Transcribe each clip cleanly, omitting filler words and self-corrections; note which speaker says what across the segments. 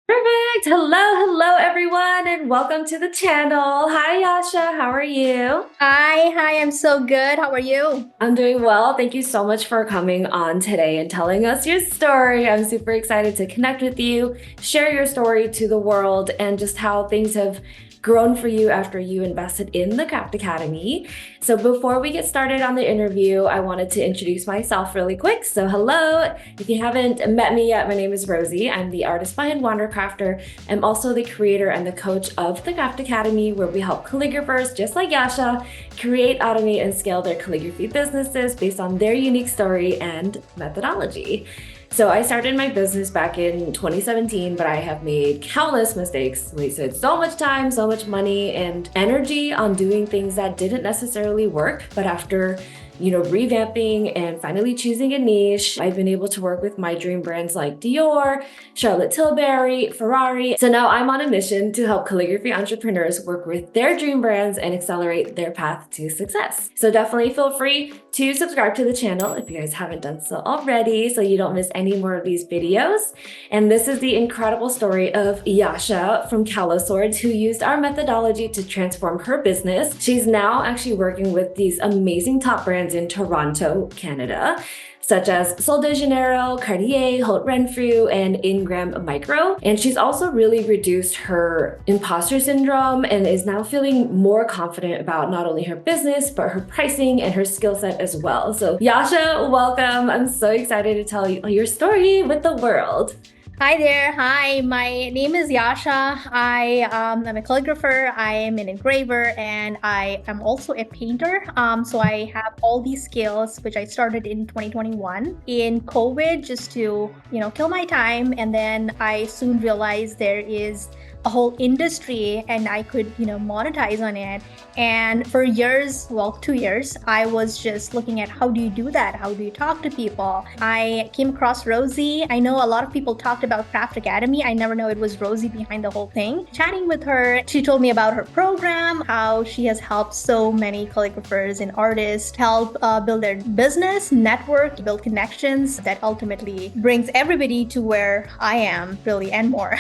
Speaker 1: Perfect. Hello, everyone, and welcome to the channel. Hi, Yasha. How are you?
Speaker 2: Hi, I'm so good. How are you?
Speaker 1: I'm doing well. Thank you so much for coming on today and telling us your story. I'm super excited to connect with you, share your story to the world, and just how things have grown for you after you invested in the Craft Academy. So before we get started on the interview, I wanted to introduce myself really quick. So hello, if you haven't met me yet, my name is Rosie. I'm the artist behind Wandercrafter. I'm also the creator and the coach of the Craft Academy, where we help calligraphers just like Yasha create, automate, and scale their calligraphy businesses based on their unique story and methodology. So I started my business back in 2017, but I have made countless mistakes, wasted so much time, so much money, and energy on doing things that didn't necessarily work. But after revamping and finally choosing a niche, I've been able to work with my dream brands like Dior, Charlotte Tilbury, Ferrari. So now I'm on a mission to help calligraphy entrepreneurs work with their dream brands and accelerate their path to success. So definitely feel free to subscribe to the channel if you guys haven't done so already, so you don't miss any more of these videos. And this is the incredible story of Yasha from Caloswords, who used our methodology to transform her business. She's now actually working with these amazing top brands in Toronto, Canada, such as Sol de Janeiro, Cartier, Holt Renfew, and Ingram Micro. And she's also really reduced her imposter syndrome and is now feeling more confident about not only her business, but her pricing and her skill set as well. So Yasha, welcome. I'm so excited to tell you your story with the world.
Speaker 2: Hi there. Hi, my name is Yasha. I'm a calligrapher, I am an engraver, and I am also a painter. So I have all these skills, which I started in 2021 in COVID just to, kill my time. And then I soon realized there is a whole industry and I could, monetize on it. And for years, well, 2 years, I was just looking at how do you do that? How do you talk to people? I came across Rosie. I know a lot of people talked about Craft Academy. I never know it was Rosie behind the whole thing. Chatting with her, she told me about her program, how she has helped so many calligraphers and artists help build their business, network, build connections that ultimately brings everybody to where I am, really, and more.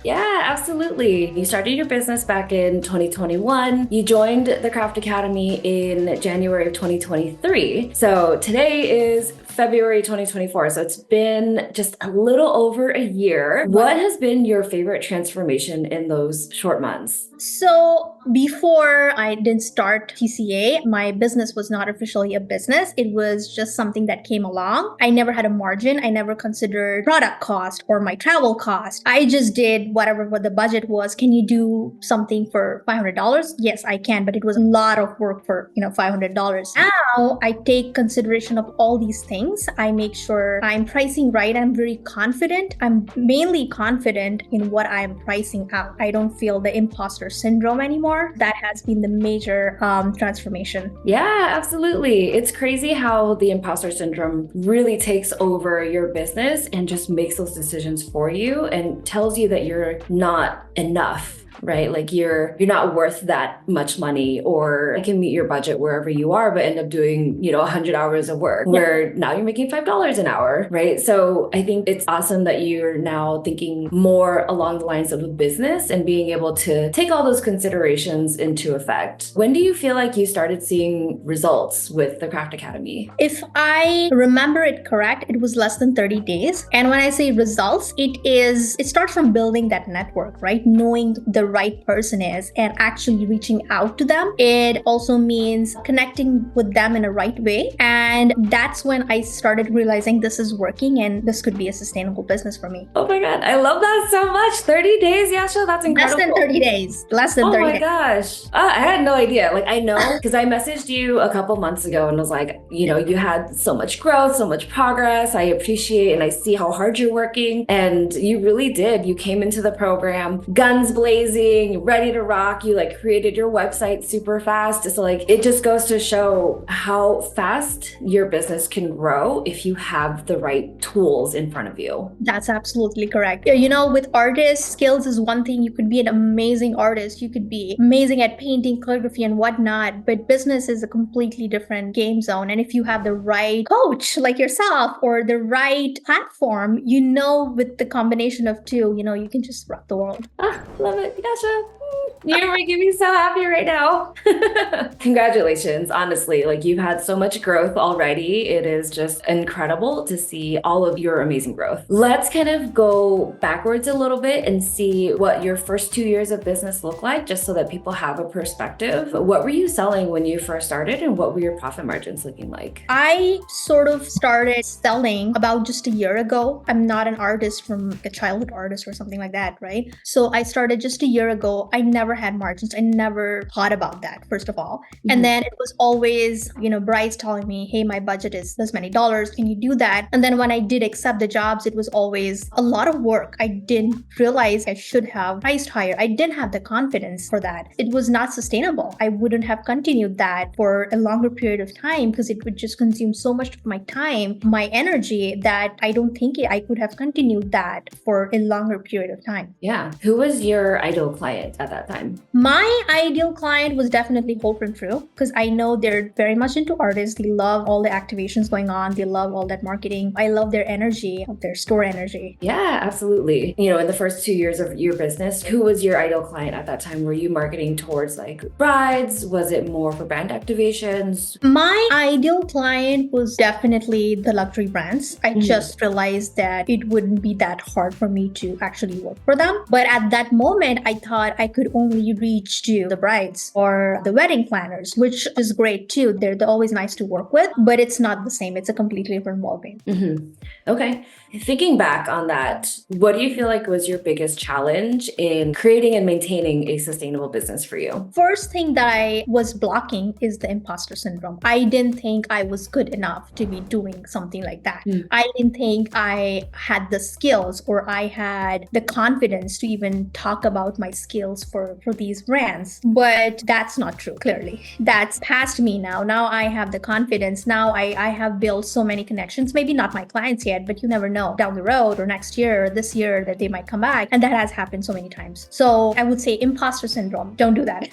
Speaker 1: Yeah, absolutely. You started your business back in 2021. You joined the Craft Academy in January of 2023. So today is February 2024. So it's been just a little over a year. What has been your favorite transformation in those short months?
Speaker 2: So before I didn't start TCA, my business was not officially a business. It was just something that came along. I never had a margin. I never considered product cost or my travel cost. I just did whatever what the budget was. Can you do something for $500? Yes, I can, but it was a lot of work for, $500. Now I take consideration of all these things. I make sure I'm pricing right. I'm very confident. I'm mainly confident in what I'm pricing out. I don't feel the imposter syndrome anymore. That has been the major transformation.
Speaker 1: Yeah, absolutely. It's crazy how the imposter syndrome really takes over your business and just makes those decisions for you and tells you that you're not enough. Right? Like you're not worth that much money, or you can meet your budget wherever you are, but end up doing, 100 hours of work where now you're making $5 an hour, right? So I think it's awesome that you're now thinking more along the lines of a business and being able to take all those considerations into effect. When do you feel like you started seeing results with the Craft Academy?
Speaker 2: If I remember it correct, it was less than 30 days. And when I say results, it starts from building that network, right? Knowing the right person is and actually reaching out to them. It also means connecting with them in a right way. And that's when I started realizing this is working and this could be a sustainable business for me.
Speaker 1: Oh my God, I love that so much. 30 days, Yasha, that's incredible.
Speaker 2: Less than 30 days. Less than 30 days.
Speaker 1: Oh my gosh. I had no idea. Like, I know because I messaged you a couple months ago and was like, you had so much growth, so much progress. I appreciate and I see how hard you're working. And you really did. You came into the program guns blazing. amazing, ready to rock. You like created your website super fast. So like it just goes to show how fast your business can grow if you have the right tools in front of you.
Speaker 2: That's absolutely correct. You know, with artists, skills is one thing. You could be an amazing artist. You could be amazing at painting, calligraphy, and whatnot. But business is a completely different game zone. And if you have the right coach like yourself or the right platform, you know, with the combination of two, you know, you can just rock the world.
Speaker 1: Love it, Yasha. You're making me so happy right now. Congratulations, honestly. Like you've had so much growth already. It is just incredible to see all of your amazing growth. Let's kind of go backwards a little bit and see what your first 2 years of business look like, just so that people have a perspective. What were you selling when you first started and what were your profit margins looking like?
Speaker 2: I sort of started selling about just a year ago. I'm not an artist from a childhood artist or something like that, right? So I started just a year ago. I never had margins. I never thought about that, first of all. And then it was always, you know, brides telling me, hey, my budget is this many dollars. Can you do that? And then when I did accept the jobs, it was always a lot of work. I didn't realize I should have priced higher. I didn't have the confidence for that. It was not sustainable. I wouldn't have continued that for a longer period of time because it would just consume so much of my time, my energy, that I don't think I could have continued that for a longer period of time.
Speaker 1: Yeah. Who was your ideal client at that time?
Speaker 2: My ideal client was definitely Holt Renfew because I know they're very much into artists. They love all the activations going on. They love all that marketing. I love their energy, their store energy.
Speaker 1: Yeah, absolutely. You know, in the first 2 years of your business, who was your ideal client at that time? Were you marketing towards like brides? Was it more for brand activations?
Speaker 2: My ideal client was definitely the luxury brands. I just realized that it wouldn't be that hard for me to actually work for them. But at that moment, I thought I could only reach to the brides or the wedding planners, which is great too. They're always nice to work with, but it's not the same. It's a completely different ballgame.
Speaker 1: Okay. Thinking back on that, what do you feel like was your biggest challenge in creating and maintaining a sustainable business for you?
Speaker 2: First thing that I was blocking is the imposter syndrome. I didn't think I was good enough to be doing something like that. I didn't think I had the skills or I had the confidence to even talk about my skills for these brands. But that's not true, clearly. That's past me now. Now I have the confidence. Now I have built so many connections, maybe not my clients yet, but you never know down the road or next year or this year that they might come back. And that has happened so many times. So I would say imposter syndrome. Don't do that.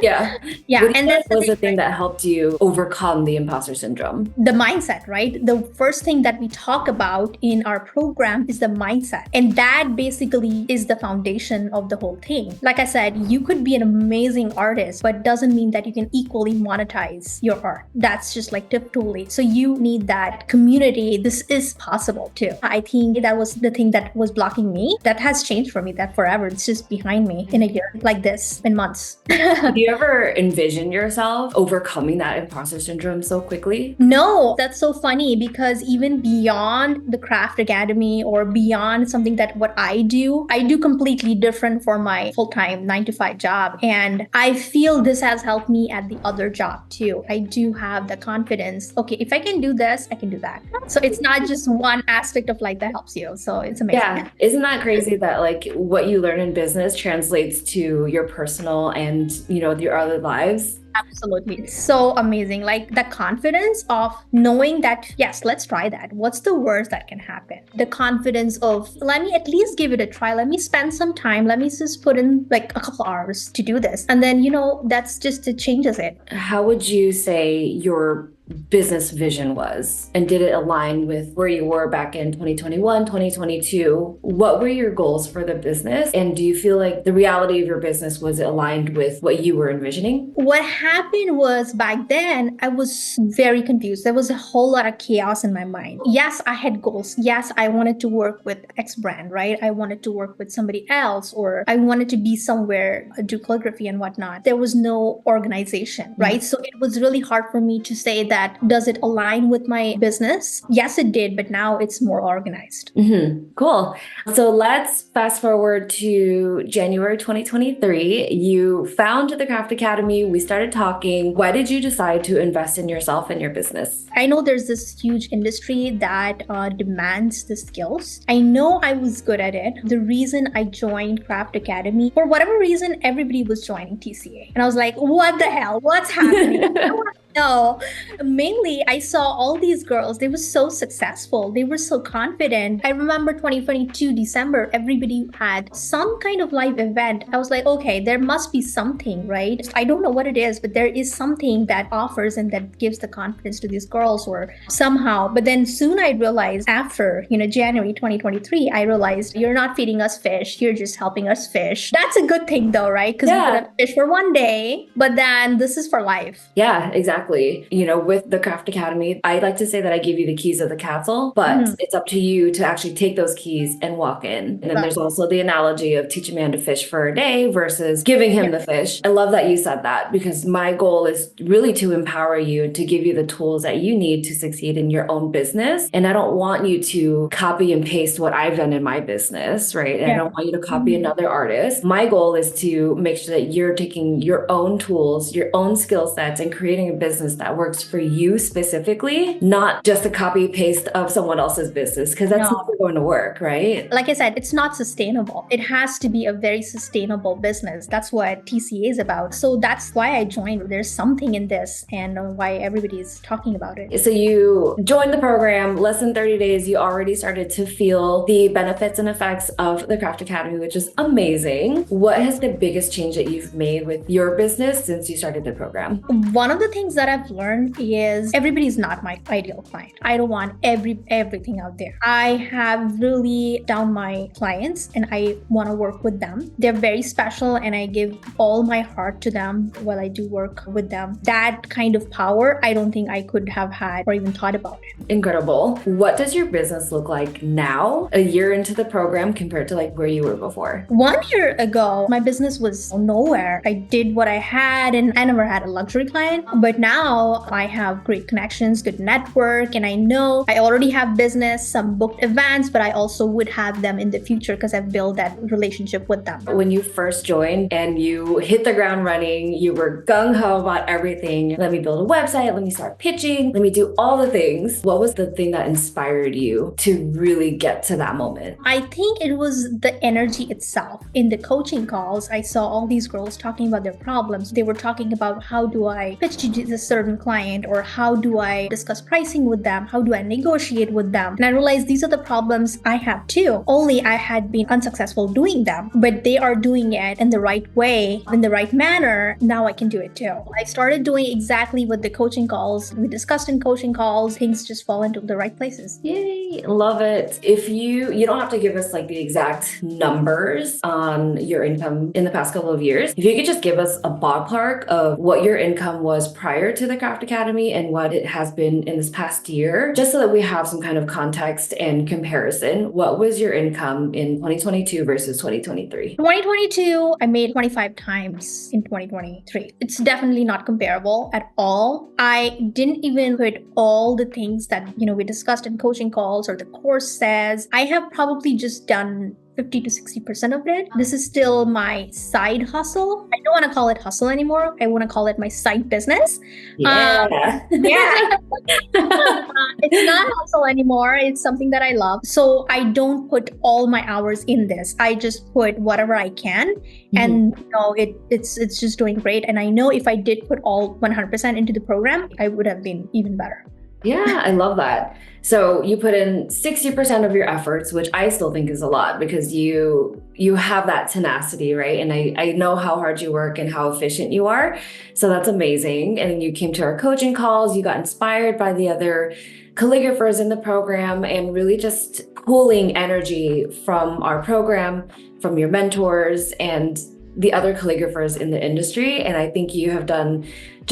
Speaker 1: Yeah.
Speaker 2: Yeah.
Speaker 1: What do you
Speaker 2: And
Speaker 1: think
Speaker 2: then
Speaker 1: was the thing that helped you overcome the imposter syndrome?
Speaker 2: the mindset, right? The first thing that we talk about in our program is the mindset. And that basically is the foundation of the whole thing. Like I said, you could be an amazing artist, but doesn't mean that you can equally monetize your art. That's just like tip totally. So you need that community. This is possible too. I think that was the thing that was blocking me. That has changed for me, that forever. It's just behind me in a year like this, in months.
Speaker 1: Do you ever envision yourself overcoming that imposter syndrome so quickly?
Speaker 2: No, that's so funny because even beyond the craft academy or beyond something that what I do completely different for my full-time 9-to-5 job. And I feel this has helped me at the other job too. I do have the confidence. Okay, if I can do this, I can do that. So it's not just one aspect of life that helps you. So it's amazing.
Speaker 1: Yeah. Isn't that crazy that like what you learn in business translates to your personal and, you know, your other lives?
Speaker 2: Absolutely. It's so amazing. Like the confidence of knowing that, yes, let's try that. What's the worst that can happen? The confidence of, let me at least give it a try. Let me spend some time. Let me just put in like a couple hours to do this. And then, you know, that's just, it changes it.
Speaker 1: How would you say your business vision was, and did it align with where you were back in 2021, 2022? What were your goals for the business? And do you feel like the reality of your business was aligned with what you were envisioning?
Speaker 2: What happened was back then, I was very confused. There was a whole lot of chaos in my mind. Yes, I had goals. Yes, I wanted to work with X brand, right? I wanted to work with somebody else, or I wanted to be somewhere, do calligraphy and whatnot. There was no organization, right? So it was really hard for me to say that that does it align with my business? Yes, it did, but now it's more organized.
Speaker 1: Cool. So let's fast forward to January 2023. You found the Craft Academy. We started talking. Why did you decide to invest in yourself and your business?
Speaker 2: I know there's this huge industry that demands the skills. I know I was good at it. The reason I joined Craft Academy, for whatever reason, everybody was joining TCA. And I was like, what the hell? What's happening? No, mainly I saw all these girls, they were so successful. They were so confident. I remember 2022 December, everybody had some kind of live event. I was like, okay, there must be something, right? I don't know what it is, but there is something that offers and that gives the confidence to these girls or somehow. But then soon I realized after, January 2023, I realized you're not feeding us fish. You're just helping us fish. That's a good thing though, right? Because we could have fish for one day, but then this is for life.
Speaker 1: Yeah, exactly. With the Craft Academy, I like to say that I give you the keys of the castle, but it's up to you to actually take those keys and walk in. And then there's also the analogy of teach a man to fish for a day versus giving him the fish. I love that you said that because my goal is really to empower you and to give you the tools that you need to succeed in your own business. And I don't want you to copy and paste what I've done in my business, right? And I don't want you to copy another artist. My goal is to make sure that you're taking your own tools, your own skill sets, and creating a business that works for you specifically, not just a copy paste of someone else's business, because that's never going to work, right?
Speaker 2: Like I said, it's not sustainable. It has to be a very sustainable business. That's what TCA is about. So that's why I joined. There's something in this and why everybody is talking about it.
Speaker 1: So you joined the program, less than 30 days, you already started to feel the benefits and effects of the Craft Academy, which is amazing. What has the biggest change that you've made with your business since you started the program?
Speaker 2: One of the things that I've learned is everybody's not my ideal client. I don't want everything out there. I have really down my clients and I want to work with them. They're very special and I give all my heart to them while I do work with them. That kind of power, I don't think I could have had or even thought about it.
Speaker 1: Incredible. What does your business look like now, a year into the program compared to where you were before?
Speaker 2: 1 year ago, my business was nowhere. I did what I had and I never had a luxury client, but now I have great connections, good network, and I know I already have business, some booked events, but I also would have them in the future because I've built that relationship with them.
Speaker 1: When you first joined and you hit the ground running, you were gung-ho about everything. Let me build a website, let me start pitching, let me do all the things. What was the thing that inspired you to really get to that moment?
Speaker 2: I think it was the energy itself. In the coaching calls, I saw all these girls talking about their problems. They were talking about how do I pitch to this certain client or how do I discuss pricing with them? How do I negotiate with them? And I realized these are the problems I have too. Only I had been unsuccessful doing them, but they are doing it in the right way, in the right manner. Now I can do it too. I started doing exactly what the coaching calls we discussed in coaching calls. Things just fall into the right places.
Speaker 1: Yay, love it. If you don't have to give us the exact numbers on your income in the past couple of years. If you could just give us a ballpark of what your income was prior to the Craft Academy and what it has been in this past year, just so that we have some kind of context and comparison. What was your income in 2022 versus 2023?
Speaker 2: 2022, I made 25 times in 2023. It's definitely not comparable at all. I didn't even put all the things that, we discussed in coaching calls or the course says. I have probably just done 50 to 60% of it. This is still my side hustle. I don't want to call it hustle anymore. I want to call it my side business.
Speaker 1: Yeah.
Speaker 2: It's not hustle anymore. It's something that I love. So I don't put all my hours in this. I just put whatever I can. And it's just doing great. And I know if I did put all 100% into the program, I would have been even better.
Speaker 1: Yeah, I love that. So you put in 60% of your efforts, which I still think is a lot because you have that tenacity, right? And I know how hard you work and how efficient you are. So that's amazing. And then you came to our coaching calls, you got inspired by the other calligraphers in the program and really just pulling energy from our program, from your mentors and the other calligraphers in the industry. And I think you have done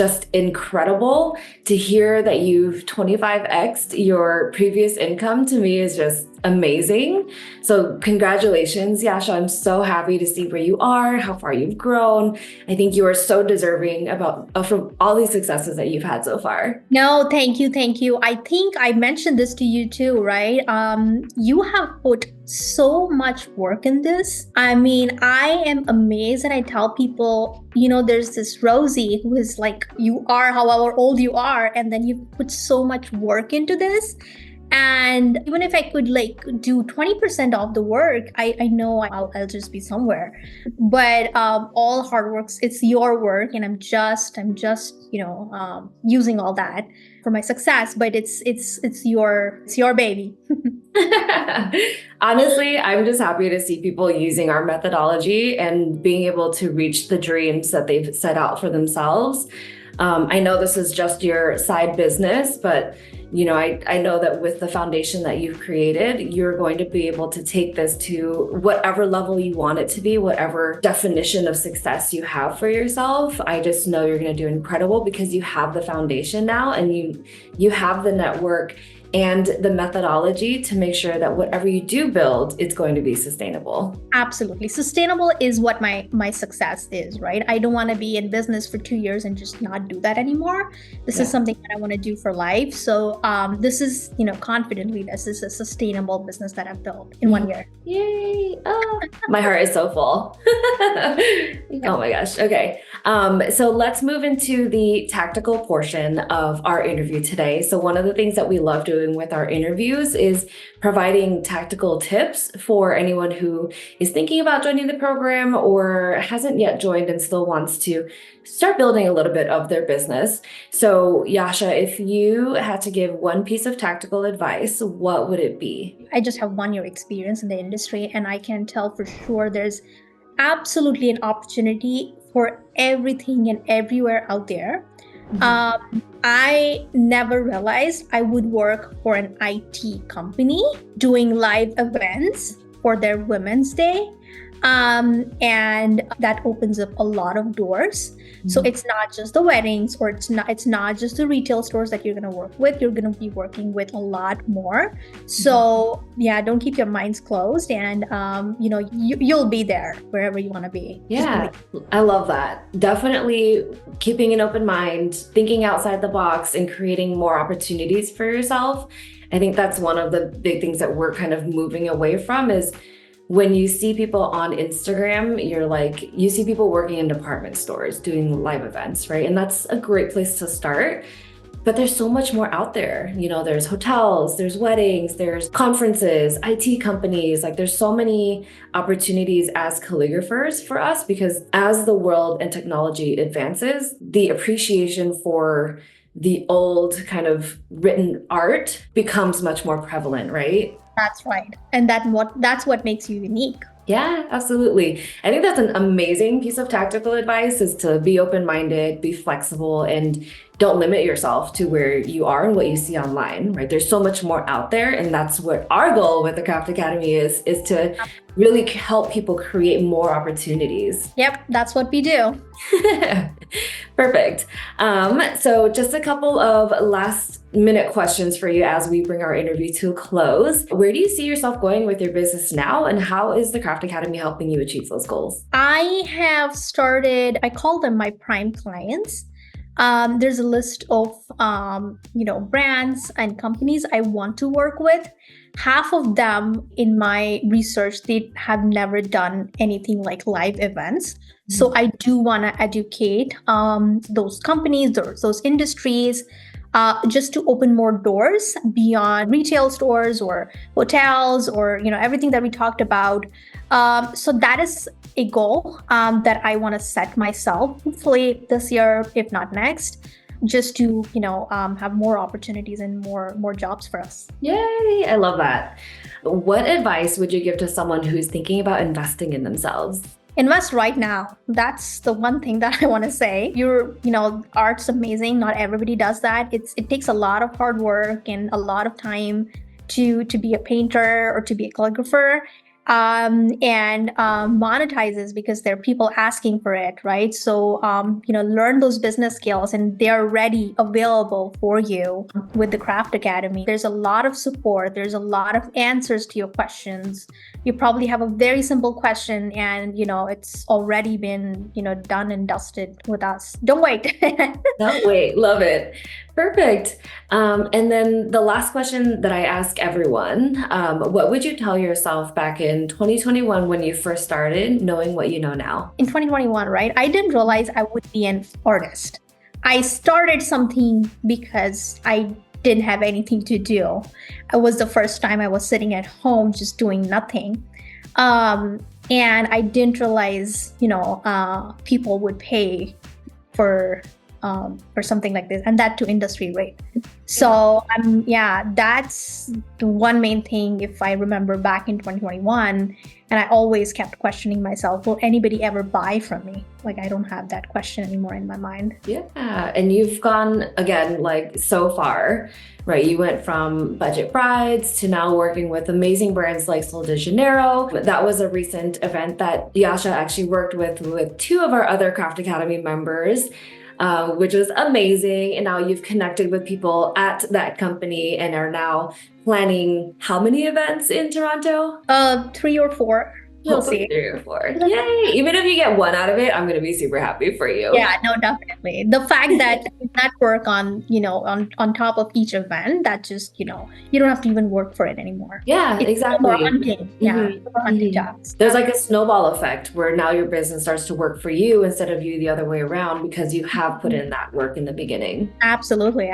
Speaker 1: just incredible. To hear that you've 25x'd your previous income to me is just amazing. So congratulations, Yasha. I'm so happy to see where you are, how far you've grown. I think you are so deserving from all these successes that you've had so far.
Speaker 2: No, thank you. Thank you. I think I mentioned this to you too, right? You have put so much work in this. I mean, I am amazed, and I tell people, there's this Rosie who is like, you are however old you are, and then you put so much work into this. And even if I could do 20% of the work, I know I'll just be somewhere. But all hard work, it's your work, and I'm just using all that for my success. But it's your baby.
Speaker 1: Honestly, I'm just happy to see people using our methodology and being able to reach the dreams that they've set out for themselves. I know this is just your side business, but I know that with the foundation that you've created, you're going to be able to take this to whatever level you want it to be, whatever definition of success you have for yourself. I just know you're going to do incredible because you have the foundation now, and you have the network and the methodology to make sure that whatever you do build, it's going to be sustainable.
Speaker 2: Absolutely. Sustainable is what my success is, right? I don't want to be in business for 2 years and just not do that anymore. This is something that I want to do for life. So this is, confidently, this is a sustainable business that I've built in 1 year.
Speaker 1: Yay. Oh, my heart is so full. Oh my gosh. Okay. So let's move into the tactical portion of our interview today. So one of the things that we love doing with our interviews is providing tactical tips for anyone who is thinking about joining the program or hasn't yet joined and still wants to start building a little bit of their business. So Yasha, if you had to give one piece of tactical advice, what would it be?
Speaker 2: I just have 1 year experience in the industry, and I can tell for sure there's absolutely an opportunity for everything and everywhere out there. I never realized I would work for an IT company doing live events for their Women's Day. And that opens up a lot of doors. So it's not just the weddings, or it's not just the retail stores that you're going to work with. You're going to be working with a lot more. So don't keep your minds closed, and you'll be there wherever you want to be.
Speaker 1: Yeah, I love that. Definitely keeping an open mind, thinking outside the box, and creating more opportunities for yourself. I think that's one of the big things that we're kind of moving away from is when you see people on Instagram, you see people working in department stores doing live events, right? And that's a great place to start. But there's so much more out there. There's hotels, there's weddings, there's conferences, IT companies. There's so many opportunities as calligraphers for us, because as the world and technology advances, the appreciation for the old kind of written art becomes much more prevalent, right?
Speaker 2: That's right. And that's what makes you unique.
Speaker 1: Yeah, absolutely. I think that's an amazing piece of tactical advice, is to be open-minded, be flexible, and don't limit yourself to where you are and what you see online, right? There's so much more out there. And that's what our goal with the Craft Academy is to really help people create more opportunities.
Speaker 2: Yep, that's what we do.
Speaker 1: Perfect. So just a couple of last minute questions for you as we bring our interview to a close. Where do you see yourself going with your business now, and how is the Craft Academy helping you achieve those goals?
Speaker 2: I have started, I call them my prime clients. There's a list of, brands and companies I want to work with. Half of them, in my research, they have never done anything like live events. So I do want to educate those companies, those industries, just to open more doors beyond retail stores or hotels or, everything that we talked about. So that is a goal that I want to set myself, hopefully this year, if not next, just to, have more opportunities and more jobs for us.
Speaker 1: Yay, I love that. What advice would you give to someone who's thinking about investing in themselves?
Speaker 2: Invest right now. That's the one thing that I want to say. Art's amazing. Not everybody does that. It takes a lot of hard work and a lot of time to be a painter or to be a calligrapher. and monetizes because there are people asking for it, right? So, learn those business skills and they're ready, available for you with the Craft Academy. There's a lot of support. There's a lot of answers to your questions. You probably have a very simple question and, it's already been, done and dusted with us. Don't wait.
Speaker 1: Don't wait. Love it. Perfect. And then the last question that I ask everyone, what would you tell yourself back in 2021 when you first started, knowing what you know now?
Speaker 2: In 2021, right? I didn't realize I would be an artist. I started something because I didn't have anything to do. It was the first time I was sitting at home just doing nothing. And I didn't realize, people would pay for something like this, and that to industry rate. So that's the one main thing. If I remember back in 2021, and I always kept questioning myself, will anybody ever buy from me? Like, I don't have that question anymore in my mind.
Speaker 1: Yeah, and you've gone again, so far, right? You went from budget brides to now working with amazing brands like Sol de Janeiro. That was a recent event that Yasha actually worked with two of our other Craft Academy members. Which was amazing. And now you've connected with people at that company and are now planning how many events in Toronto?
Speaker 2: 3 or 4. We'll see.
Speaker 1: 3 or 4. Yay! Even if you get one out of it, I'm gonna be super happy for you.
Speaker 2: Yeah, no, definitely. The fact that you network on top of each event, that just, you don't have to even work for it anymore.
Speaker 1: Yeah,
Speaker 2: it's
Speaker 1: exactly.
Speaker 2: More hunting. Yeah, more hunting jobs.
Speaker 1: There's like a snowball effect where now your business starts to work for you instead of you the other way around because you have put in that work in the beginning.
Speaker 2: Absolutely.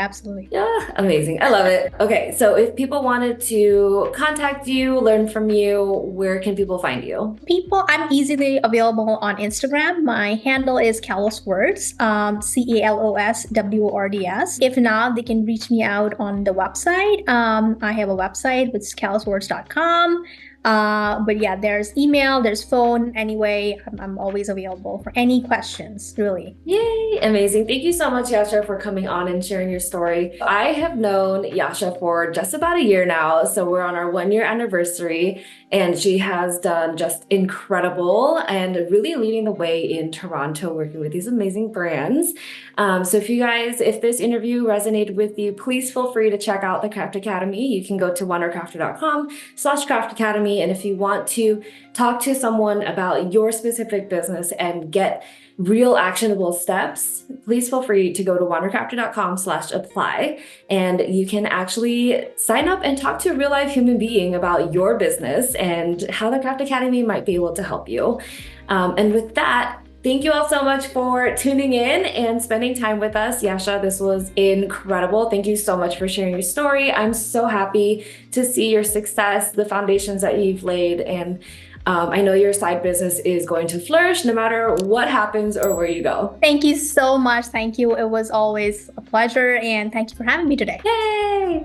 Speaker 1: Yeah, amazing. I love it. Okay, so if people wanted to contact you, learn from you, where can people find you?
Speaker 2: I'm easily available on Instagram. My handle is Caloswords, CALOSWORDS. If not, they can reach me out on the website. I have a website, which is caloswords.com. But yeah, there's email, there's phone. Anyway, I'm always available for any questions, really.
Speaker 1: Yay, amazing. Thank you so much, Yasha, for coming on and sharing your story. I have known Yasha for just about a year now, so we're on our 1-year anniversary, and she has done just incredible and really leading the way in Toronto, working with these amazing brands. So if this interview resonated with you, please feel free to check out the Craft Academy. You can go to wondercrafter.com/Craft Academy. And if you want to talk to someone about your specific business and get real actionable steps, please feel free to go to wondercrafter.com/apply. And you can actually sign up and talk to a real life human being about your business and how the Craft Academy might be able to help you. And with that, thank you all so much for tuning in and spending time with us. Yasha, this was incredible. Thank you so much for sharing your story. I'm so happy to see your success, the foundations that you've laid, and I know your side business is going to flourish no matter what happens or where you go.
Speaker 2: Thank you so much. Thank you. It was always a pleasure, and thank you for having me today.
Speaker 1: Yay!